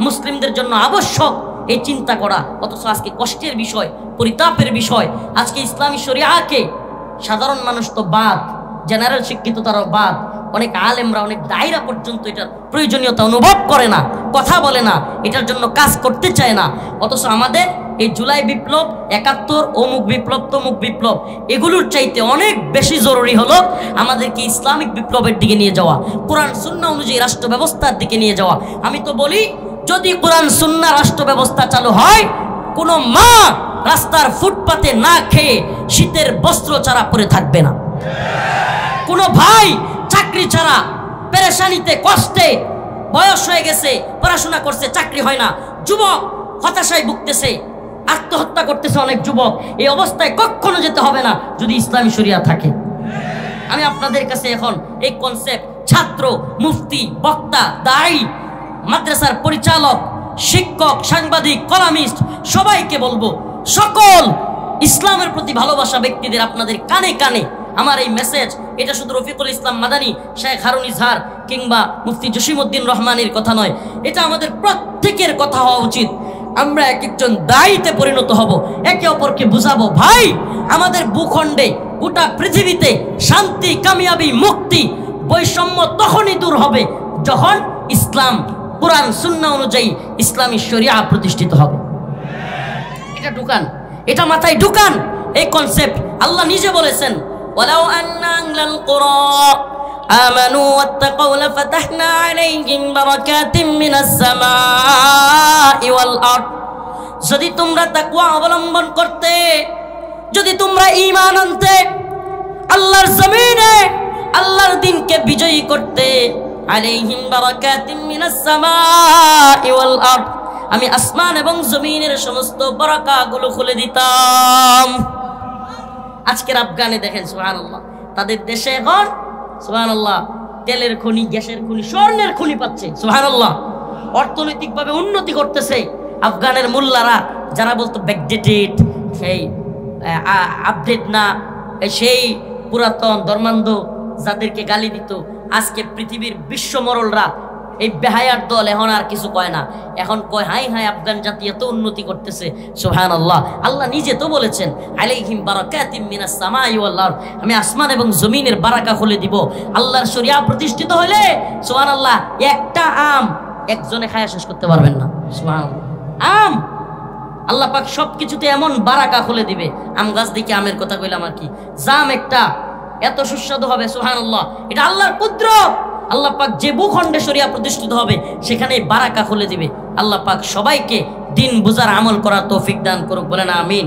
মুসলিমদের জন্য আবশ্যক এই চিন্তা করা। অথচ আজকে কষ্টের বিষয়, পরিতাপের বিষয়, আজকে ইসলামী শরিয়াকে সাধারণ মানুষ তো বাদ, জেনারেল শিক্ষিত তারাও বাদ, অনেক আলেমরা, অনেক দায়রা পর্যন্ত এটার প্রয়োজনীয়তা অনুভব করে না, কথা বলে না, এটার জন্য কাজ করতে চায় না। অথচ আমাদের এই জুলাই বিপ্লব, 71, অমুক বিপ্লব, তমুক বিপ্লব, এগুলোর চাইতে অনেক বেশি জরুরি হলো আমাদেরকে ইসলামিক বিপ্লবের দিকে নিয়ে যাওয়া, কোরআন সুন্নাহ অনুযায়ী রাষ্ট্র ব্যবস্থার দিকে নিয়ে যাওয়া। আমি তো বলি, যদি কোরআন সুন্নাহ রাষ্ট্র ব্যবস্থা চালু হয়, কোনো মা রাস্তার ফুটপাতে না খেয়ে শীতের বস্ত্র ছাড়া পরে থাকবে না। কোনো ভাই চাকরি ছাড়া পেরেশানিতে, কষ্টে, বয়স হয়ে গেছে, পড়াশোনা করছে, চাকরি হয় না, যুবক হতাশায় ভুগতেছে, আত্মহত্যা করতেছে অনেক যুবক। এই অবস্থায় কখনো যেতে হবে না যদি ইসলামী শরিয়া থাকে। আমি আপনাদের কাছে এখন এই কনসেপ্ট, ছাত্র, মুফতি, বক্তা, দায়ী, মাদ্রাসার পরিচালক, শিক্ষক, সাংবাদিক, কলামিস্ট, সবাইকে বলবো, সকল ইসলামের প্রতি ভালোবাসা ব্যক্তিদের আপনাদের কানে কানে আমার এই মেসেজ। এটা শুধু রফিকুল ইসলাম মাদানী, শেখ হারুন ইজহার কিংবা মুফতি জসিমউদ্দিন রহমানের কথা নয়, এটা আমাদের প্রত্যেকের কথা হওয়া উচিত। আমরা এক একজন দায়ীতে পরিণত হব, একে অপরকে বুঝাবো, ভাই আমাদের ভূখণ্ডে, গোটা পৃথিবীতে শান্তি, কামিয়াবি, মুক্তি, বৈষম্য তখনই দূর হবে যখন ইসলাম, কোরআন সুন্নাহ অনুযায়ী ইসলামী শরিয়া প্রতিষ্ঠিত হবে। এটা ঢুকান, এটা মাথায় ঢুকান, এই কনসেপ্ট। আল্লাহ নিজে বলেছেন, ওয়ালাউ আন্না আহলাল কুরা আমানু ওয়াত্তাকাউ লাফাতাহনা আলাইহিম বারাকাতিম মিনাস সামাই ওয়াল আরদ। যদি তোমরা তাকওয়া অবলম্বন করতে, যদি তোমরা ঈমান আনতে, আল্লাহর জমিনে আল্লাহর দ্বীনকে বিজয়ী করতে, আলাইহিম বারাকাতিম মিনাস সামাই ওয়াল আরদ, আমি আসমান এবং জমিনের সমস্ত বারাকাগুলো খুলে দিতাম। আজকের আফগানে দেখেন, সুবহানাল্লাহ, তাদের দেশে এখন সুবহানাল্লাহ তেলের খনি, গ্যাসের খনি, স্বর্ণের খনি পাচ্ছে। সুবহানাল্লাহ, অর্থনৈতিকভাবে উন্নতি করতেছে। আফগানের মোল্লারা যারা বলতো ব্যাকডেটেড, সেই আপডেট না, সেই পুরাতন ধর্মান্ধ যাদেরকে গালি দিত, আজকে পৃথিবীর বিশ্বমরলরা, এই বেহায়ার দল এখন আর কিছু কয় না, এখন কয় হাই হাই আফগান জাতি এত উন্নতি করতেছে। সুবহানাল্লাহ, আল্লাহ নিজে তো বলেছেন, আলাইহিম বারাকাতিম মিনাস সামাই ওয়াল আরদ, আমি আসমান এবং জমিনের বারাকা খুলে দিব। আল্লাহর শরিয়া প্রতিষ্ঠিত হলে সুবহানাল্লাহ একটা আম একজনে খায়া শেষ করতে পারবেন না। সুবহানাল্লাহ, আম আল্লাহ পাক সবকিছুতে এমন বারাকা খুলে দিবে। আম গাছ দেখে আমের কথা কইলাম আর কি, জাম একটা এত সুস্বাদু হবে। সুবহানাল্লাহ, এটা আল্লাহর কুদরত। আল্লাহ পাক যে ভূখণ্ডে শরিয়া প্রতিষ্ঠিত হবে সেখানে বারাকা খুলে দিবে। আল্লাহ পাক সবাইকে দিন বুঝার আমল করার তৌফিক দান করুক, বলেন আমিন।